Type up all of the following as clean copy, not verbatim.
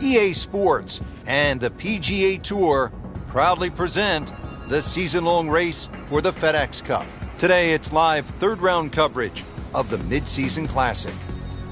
EA Sports and the PGA Tour proudly present the season-long race for the FedEx Cup. Today, it's live third-round coverage of the Mid-Season Classic.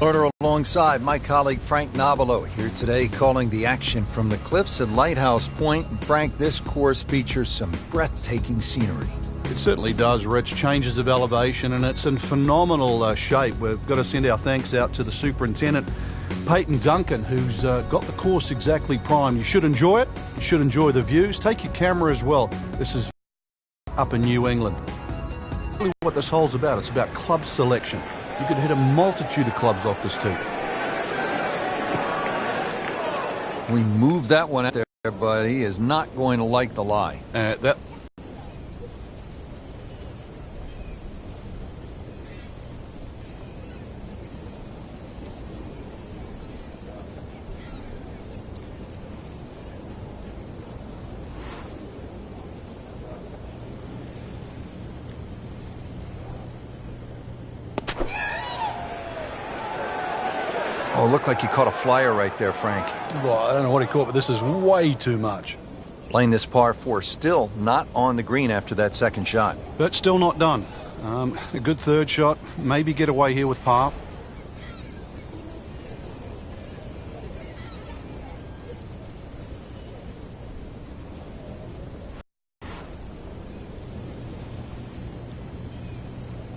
Order alongside my colleague Frank Nobilo here today, calling the action from the cliffs at Lighthouse Point. And Frank, this course features some breathtaking scenery. It certainly does, Rich. Changes of elevation, and it's in phenomenal shape. We've got to send our thanks out to the superintendent, Peyton Duncan, who's got the course exactly primed. You should enjoy it. You should enjoy the views. Take your camera as well. This is up in New England. Really what this hole's about. It's about club selection. You could hit a multitude of clubs off this tee. We moved that one out there, but he is not going to like the lie. Oh, it looked like he caught a flyer right there, Frank. Well, I don't know what he caught, but this is way too much. Playing this par 4, still not on the green after that second shot. But still not done. A good third shot. Maybe get away here with par.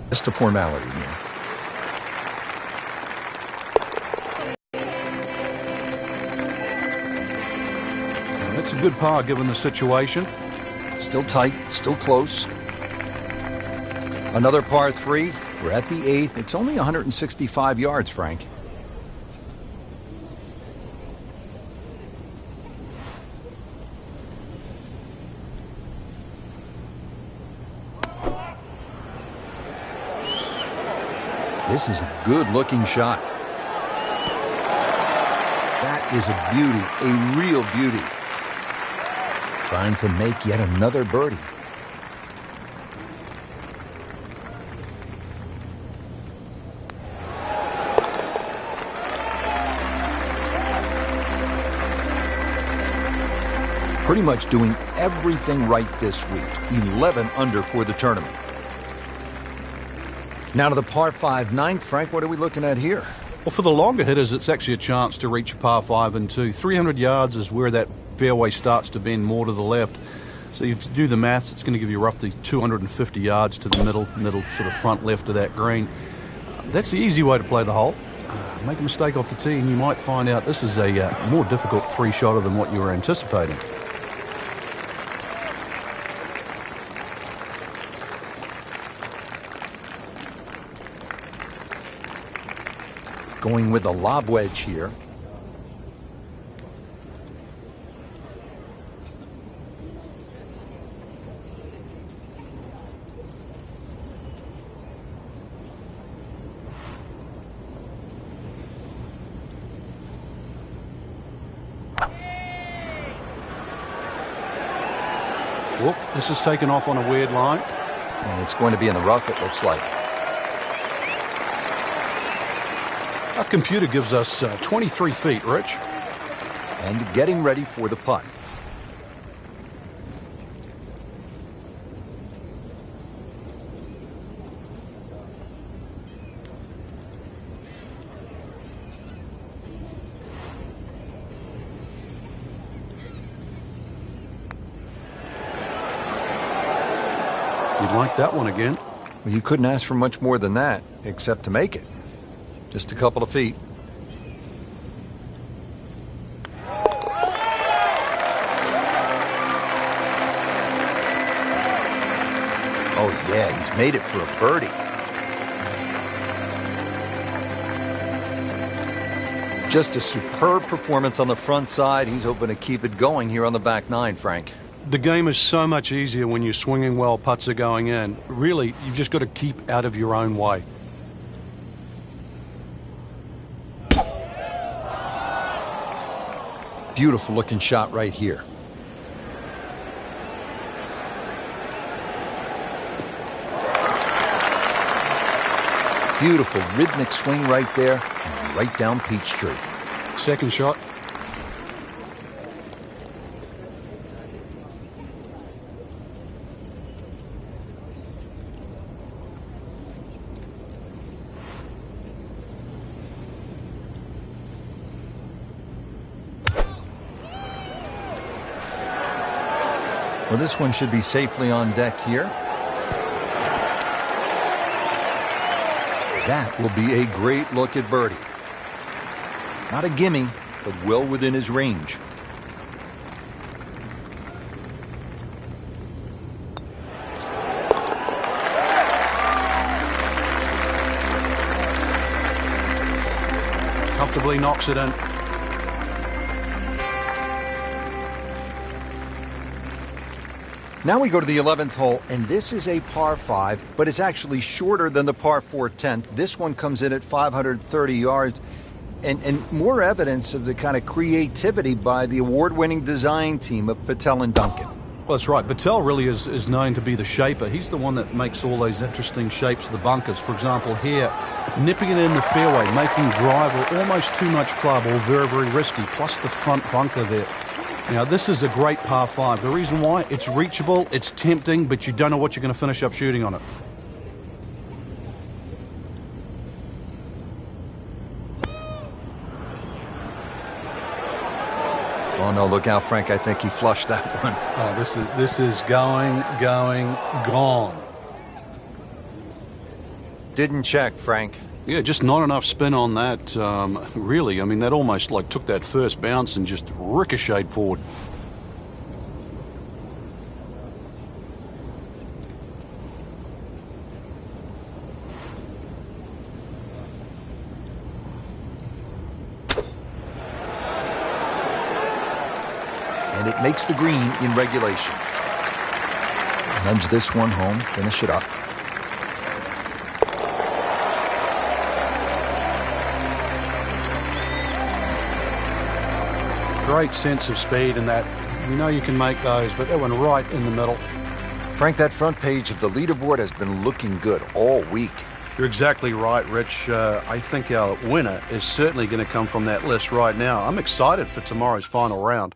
Just a formality here. That's a good par given the situation. Still tight, still close. Another par 3. We're at the 8th. It's only 165 yards, Frank. This is a good-looking shot. That is a beauty, a real beauty. Trying to make yet another birdie. Pretty much doing everything right this week. 11 under for the tournament. Now to the par 5 ninth. Frank, what are we looking at here? Well, for the longer hitters, it's actually a chance to reach a par 5 and 2. 300 yards is where that fairway starts to bend more to the left. So if you do the maths, it's going to give you roughly 250 yards to the middle sort of front left of that green. That's the easy way to play the hole. Make a mistake off the tee and you might find out this is a more difficult 3-shotter than what you were anticipating. Going with a lob wedge here. Whoop, this is taken off on a weird line. And it's going to be in the rough, it looks like. Our computer gives us 23 feet, Rich. And getting ready for the putt. You'd like that one again. Well, you couldn't ask for much more than that, except to make it. Just a couple of feet. Oh, yeah, he's made it for a birdie. Just a superb performance on the front side. He's hoping to keep it going here on the back 9, Frank. The game is so much easier when you're swinging well, putts are going in. Really, you've just got to keep out of your own way. Beautiful looking shot right here. Beautiful rhythmic swing right there, and right down Peachtree. Second shot. Well, this one should be safely on deck here. That will be a great look at birdie. Not a gimme, but well within his range. Comfortably knocks it in. Now we go to the 11th hole, and this is a par 5, but it's actually shorter than the par 4 10th. This one comes in at 530 yards, and more evidence of the kind of creativity by the award-winning design team of Patel and Duncan. Well, that's right. Patel really is known to be the shaper. He's the one that makes all those interesting shapes of the bunkers. For example, here, nipping it in the fairway, making drive or almost too much club, or very, very risky, plus the front bunker there. Now, this is a great par 5. The reason why, it's reachable, it's tempting, but you don't know what you're going to finish up shooting on it. Oh, no, look out, Frank. I think he flushed that one. Oh, this is going, gone. Didn't check, Frank. Yeah, just not enough spin on that, really. I mean, that almost like took that first bounce and just ricocheted forward. And it makes the green in regulation. Nudge this one home, finish it up. Great sense of speed in that. You know you can make those, but that one right in the middle. Frank, that front page of the leaderboard has been looking good all week. You're exactly right, Rich. I think our winner is certainly going to come from that list right now. I'm excited for tomorrow's final round.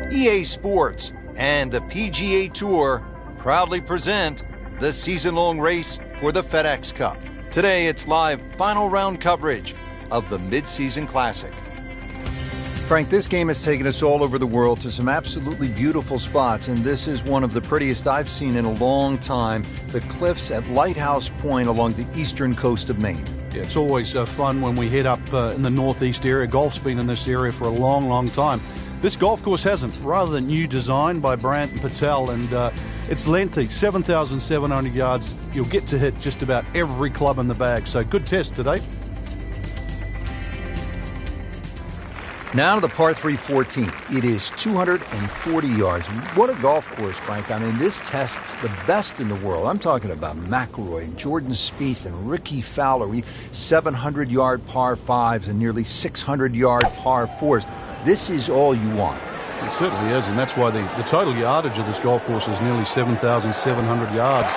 EA Sports and the PGA Tour proudly present the season-long race for the FedEx Cup. Today, it's live final round coverage of the Mid-Season Classic. Frank, this game has taken us all over the world to some absolutely beautiful spots, and this is one of the prettiest I've seen in a long time, the cliffs at Lighthouse Point along the eastern coast of Maine. Yeah, it's always fun when we head up in the northeast area. Golf's been in this area for a long, long time. This golf course hasn't. Rather new design by Brandt and Patel, and it's lengthy, 7,700 yards. You'll get to hit just about every club in the bag, so good test today. Now to the par 3 14th. It is 240 yards. What a golf course, Frank. I mean, this tests the best in the world. I'm talking about McIlroy and Jordan Spieth and Ricky Fowler. 700-yard par 5s and nearly 600-yard par 4s. This is all you want. It certainly is, and that's why the total yardage of this golf course is nearly 7,700 yards.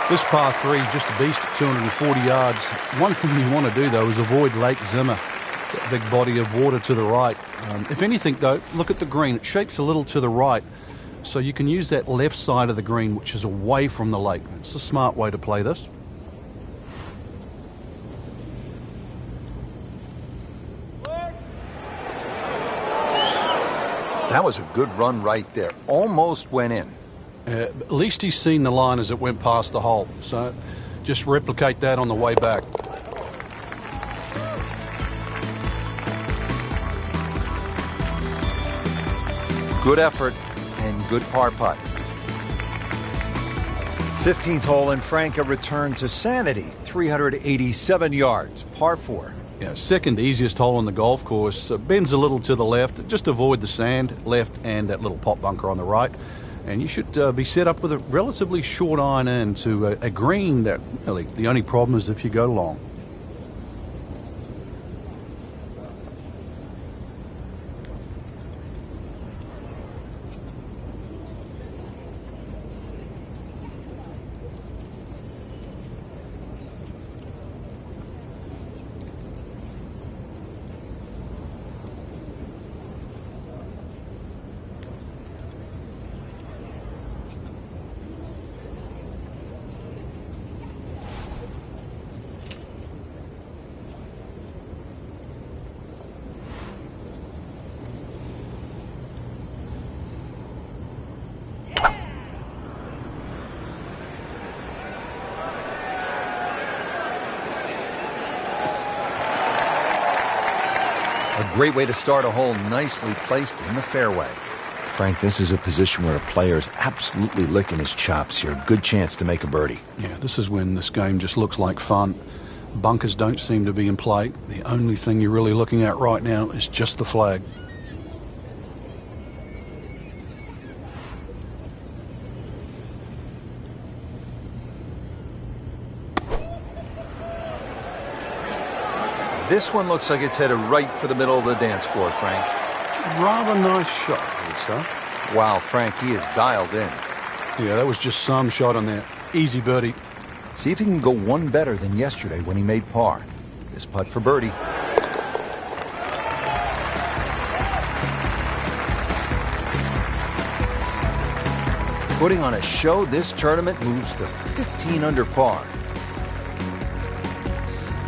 This par 3, just a beast at 240 yards. One thing you want to do, though, is avoid Lake Zimmer. That big body of water to the right. If anything, though, look at the green. It shapes a little to the right, so you can use that left side of the green, which is away from the lake. It's a smart way to play this. That was a good run right there. Almost went in. At least he's seen the line as it went past the hole, so just replicate that on the way back. Good effort and good par putt. 15th hole, and Frank, a return to sanity. 387 yards, par 4. Yeah, second easiest hole on the golf course. Bends a little to the left. Just avoid the sand left and that little pot bunker on the right. And you should be set up with a relatively short iron into a green that really the only problem is if you go long. A great way to start a hole, nicely placed in the fairway. Frank, this is a position where a player is absolutely licking his chops here. Good chance to make a birdie. Yeah, this is when this game just looks like fun. Bunkers don't seem to be in play. The only thing you're really looking at right now is just the flag. This one looks like it's headed right for the middle of the dance floor, Frank. Rather nice shot, I would say. Wow, Frank, he is dialed in. Yeah, that was just some shot on there. Easy birdie. See if he can go one better than yesterday when he made par. This putt for birdie. Putting on a show, this tournament moves to 15 under par.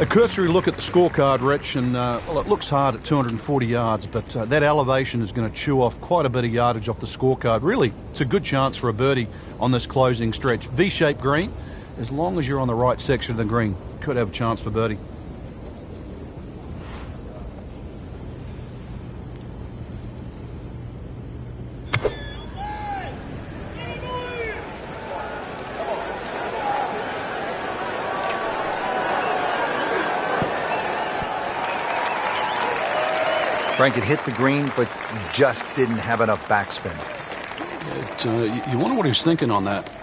A cursory look at the scorecard, Rich, and well, it looks hard at 240 yards, but that elevation is going to chew off quite a bit of yardage off the scorecard. Really, it's a good chance for a birdie on this closing stretch. V-shaped green, as long as you're on the right section of the green, could have a chance for birdie. Frank had hit the green, but just didn't have enough backspin. You wonder what he was thinking on that.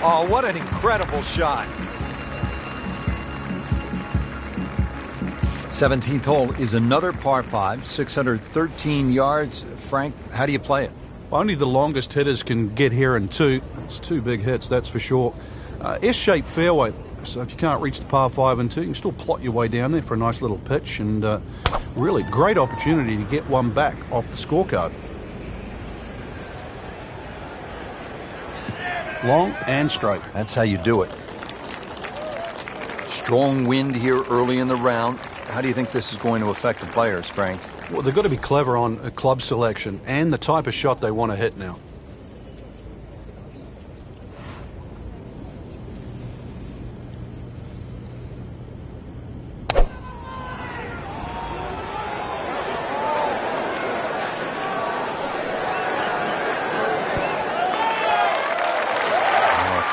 Oh, what an incredible shot. 17th hole is another par 5, 613 yards. Frank, how do you play it? Only the longest hitters can get here in two. It's two big hits, that's for sure. S-shaped fairway, so if you can't reach the par 5 and 2, you can still plot your way down there for a nice little pitch, and really great opportunity to get one back off the scorecard. Long and straight. That's how you do it. Strong wind here early in the round. How do you think this is going to affect the players, Frank? Well, they've got to be clever on a club selection and the type of shot they want to hit now.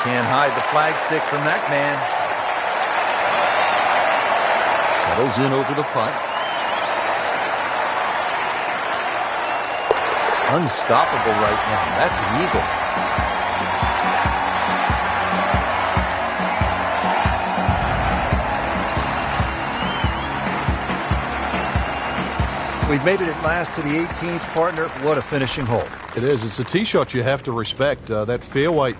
Can't hide the flagstick from that man. Settles in over the putt. Unstoppable right now. That's an eagle. We've made it at last to the 18th, partner. What a finishing hole. It is. It's a tee shot you have to respect. That fairway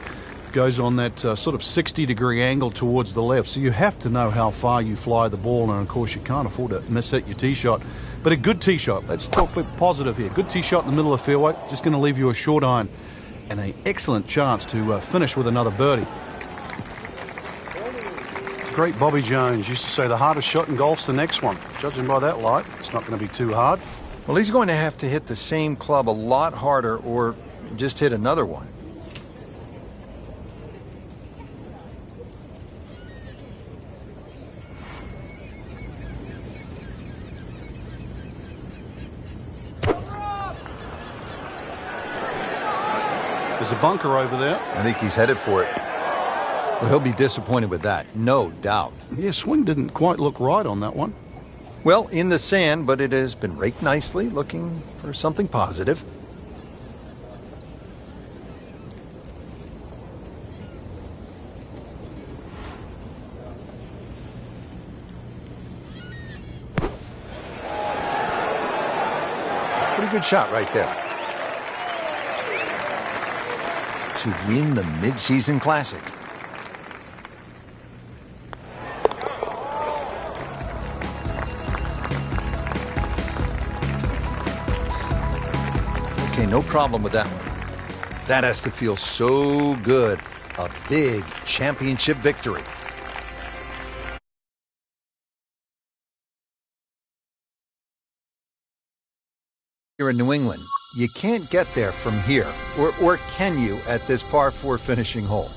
goes on that sort of 60-degree angle towards the left, so you have to know how far you fly the ball, and of course you can't afford to miss hit your tee shot. But a good tee shot, let's talk a bit positive here. Good tee shot in the middle of the fairway, just going to leave you a short iron and an excellent chance to finish with another birdie. great Bobby Jones used to say the hardest shot in golf's the next one. Judging by that light, it's not going to be too hard. Well, he's going to have to hit the same club a lot harder or just hit another one. There's a bunker over there. I think he's headed for it. Well, he'll be disappointed with that, no doubt. Yeah, swing didn't quite look right on that one. Well, in the sand, but it has been raked nicely, looking for something positive. Pretty good shot right there. To win the mid-season classic. Okay, no problem with that one. That has to feel so good. A big championship victory. Here in New England, you can't get there from here, or can you at this par 4 finishing hole?